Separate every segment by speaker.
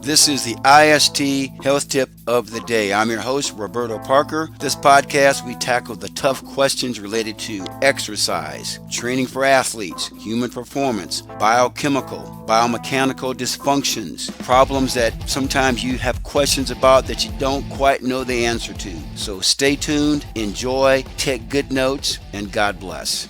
Speaker 1: This is the IST Health Tip of the Day. I'm your host, Roberto Parker. This podcast, we tackle the tough questions related to exercise, training for athletes, human performance, biochemical, biomechanical dysfunctions, problems that sometimes you have questions about that you don't quite know the answer to. So stay tuned, enjoy, take good notes, and God bless.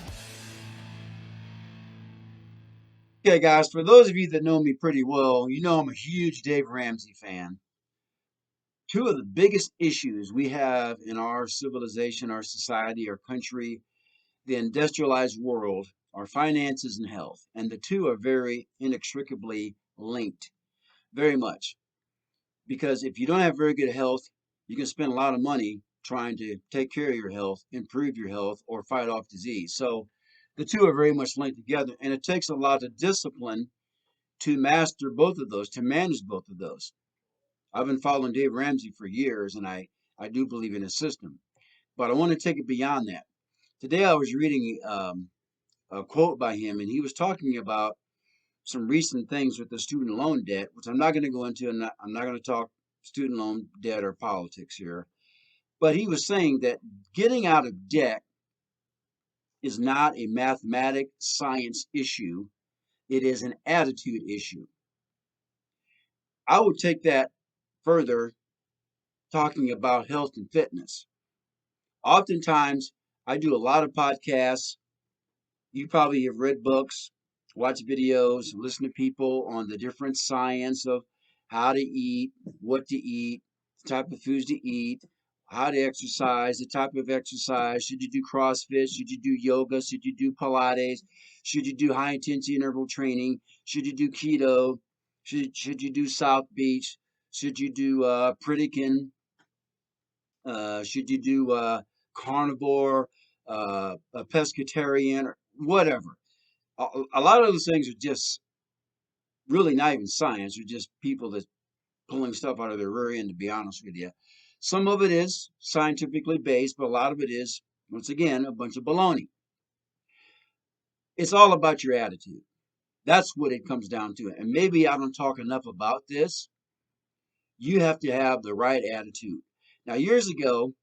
Speaker 1: Okay, guys, for those of you that know me pretty well, you know I'm a huge Dave Ramsey fan. Two of the biggest issues we have in our civilization, our society, our country, the industrialized world, are finances and health. And the two are very inextricably linked, very much. Because if you don't have very good health, you can spend a lot of money trying to take care of your health, improve your health, or fight off disease. So the two are very much linked together. And it takes a lot of discipline to master both of those, to manage both of those. I've been following Dave Ramsey for years, and I do believe in his system. But I want to take it beyond that. Today I was reading a quote by him, and he was talking about some recent things with the student loan debt, which I'm not going to go into. I'm not going to talk student loan debt or politics here. But he was saying that getting out of debt is not a mathematic science issue, it is an attitude issue. I would take that further, talking about health and fitness. Oftentimes, I do a lot of podcasts. You probably have read books, watched videos, listen to people on the different science of how to eat, what to eat, the type of foods to eat, how to exercise, the type of exercise. Should you do CrossFit? Should you do yoga? Should you do Pilates? Should you do high intensity interval training? Should you do keto? Should you do South Beach? Should you do Pritikin? Should you do carnivore, a pescatarian, or whatever? A lot of those things are just really not even science. They're just people that pulling stuff out of their rear end, to be honest with you. Some of it is scientifically based, but a lot of it is, once again, a bunch of baloney. It's all about your attitude. That's what it comes down to. And maybe I don't talk enough about this. You have to have the right attitude. Now, years ago,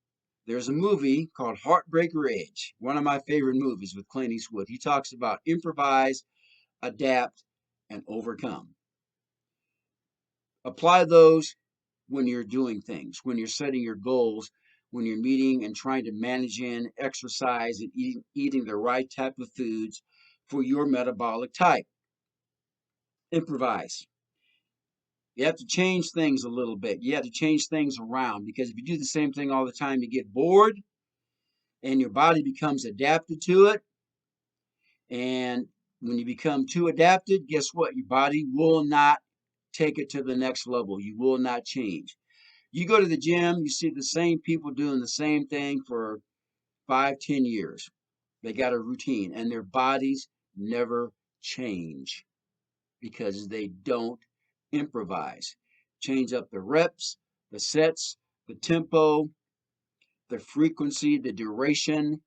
Speaker 1: there's a movie called Heartbreaker Edge, one of my favorite movies with Clint Eastwood. He talks about improvise, adapt, and overcome. Apply those when you're doing things, when you're setting your goals, when you're meeting and trying to manage in exercise and eating the right type of foods for your metabolic type. Improvise. You have to change things a little bit. You have to change things around because if you do the same thing all the time, you get bored and your body becomes adapted to it. And when you become too adapted, guess what? Your body will not take it to the next level. You will not change. You go to the gym, you see the same people doing the same thing for 5, 10 years. They got a routine and their bodies never change because they don't improvise. Change up the reps, the sets, the tempo, the frequency, the duration.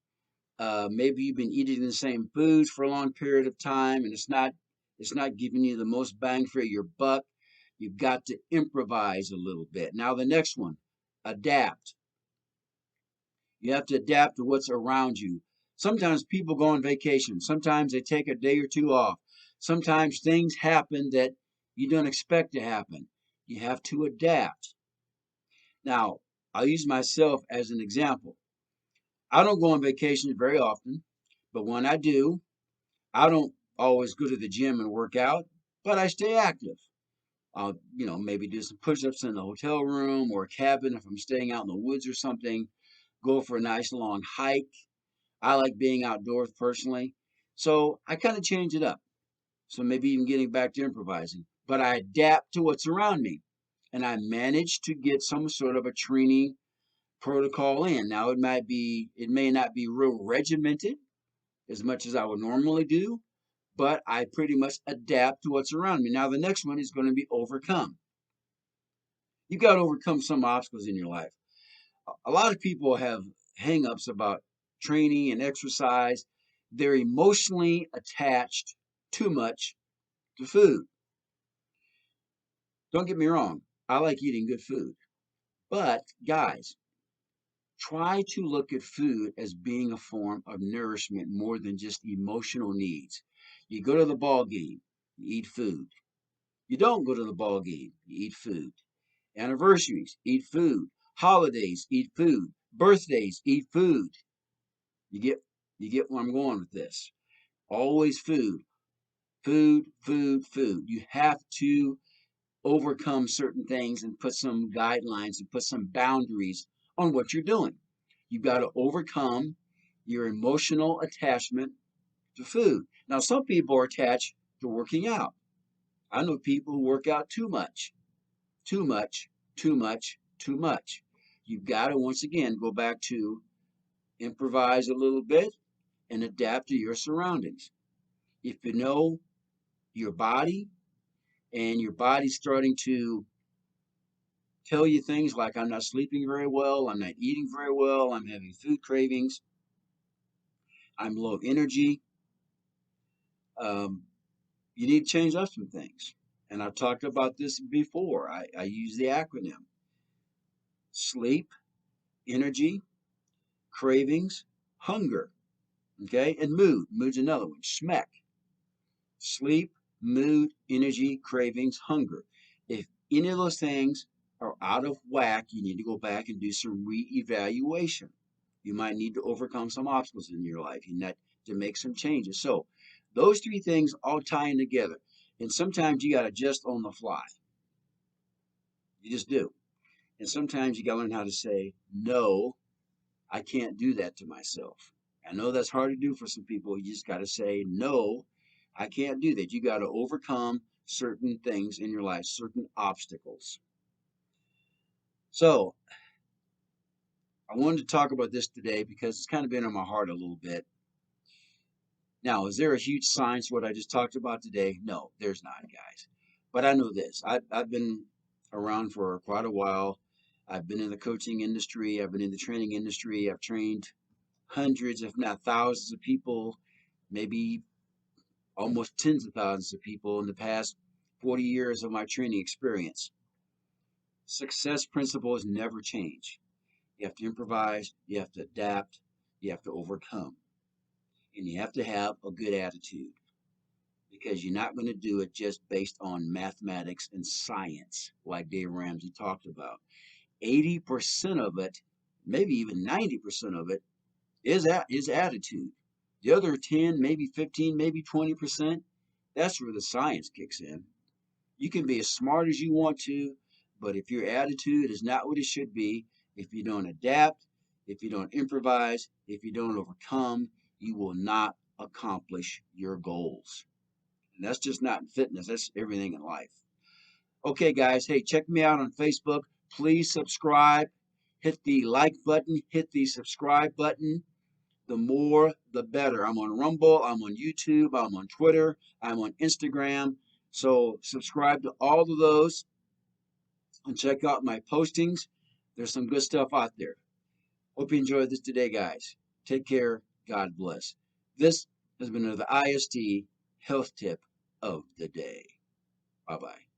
Speaker 1: Maybe you've been eating the same foods for a long period of time and it's not giving you the most bang for your buck. You've got to improvise a little bit. Now the next one, adapt. You have to adapt to what's around you. Sometimes people go on vacation. Sometimes they take a day or two off. Sometimes things happen that you don't expect to happen. You have to adapt. Now, I'll use myself as an example. I don't go on vacation very often, but when I do, I don't always go to the gym and work out, but I stay active. I'll, maybe do some push-ups in the hotel room or cabin if I'm staying out in the woods or something. Go for a nice long hike. I like being outdoors personally. So I kind of change it up. So maybe even getting back to improvising. But I adapt to what's around me. And I manage to get some sort of a training protocol in. Now it may not be real regimented as much as I would normally do, but I pretty much adapt to what's around me. Now the next one is going to be overcome. You got to overcome some obstacles in your life. A lot of people have hangups about training and exercise. They're emotionally attached too much to food. Don't get me wrong, I like eating good food. But guys, try to look at food as being a form of nourishment more than just emotional needs. You go to the ball game, you eat food. You don't go to the ball game, you eat food. Anniversaries, eat food. Holidays, eat food. Birthdays, eat food. You get you get where I'm going with this. Always food, food, food, food. You have to overcome certain things and put some guidelines and put some boundaries on what you're doing. You've got to overcome your emotional attachment to food. Now, some people are attached to working out. I know people who work out too much, too much, too much, too much. You've got to, once again, go back to improvise a little bit and adapt to your surroundings. If you know your body and your body's starting to tell you things like, I'm not sleeping very well, I'm not eating very well, I'm having food cravings, I'm low energy, um, you need to change up some things. And I've talked about this before. I use the acronym sleep, energy, cravings, hunger, okay, and mood. Mood's another one. SMEC. Sleep, mood, energy, cravings, hunger. If any of those things are out of whack, you need to go back and do some reevaluation. You might need to overcome some obstacles in your life. You need to make some changes. So, those three things all tie in together. And sometimes you got to adjust on the fly. You just do. And sometimes you got to learn how to say, no, I can't do that to myself. I know that's hard to do for some people. You just got to say, no, I can't do that. You got to overcome certain things in your life, certain obstacles. So, I wanted to talk about this today because it's kind of been on my heart a little bit. Now, is there a huge science to what I just talked about today? No, there's not, guys. But I know this. I've been around for quite a while. I've been in the coaching industry, I've been in the training industry, I've trained hundreds, if not thousands of people, maybe almost tens of thousands of people in the past 40 years of my training experience. Success principles never change. You have to improvise, you have to adapt, you have to overcome, and you have to have a good attitude because you're not going to do it just based on mathematics and science, like Dave Ramsey talked about. 80% of it, maybe even 90% of it, is attitude. The other 10, maybe 15, maybe 20%, that's where the science kicks in. You can be as smart as you want to, but if your attitude is not what it should be, if you don't adapt, if you don't improvise, if you don't overcome, you will not accomplish your goals. And that's just not in fitness, that's everything in life. Okay, guys, hey, check me out on Facebook. Please subscribe. Hit the like button, hit the subscribe button. The more, the better. I'm on Rumble, I'm on YouTube, I'm on Twitter, I'm on Instagram. So subscribe to all of those and check out my postings. There's some good stuff out there. Hope you enjoyed this today, guys. Take care. God bless. This has been another IST Health Tip of the Day. Bye bye.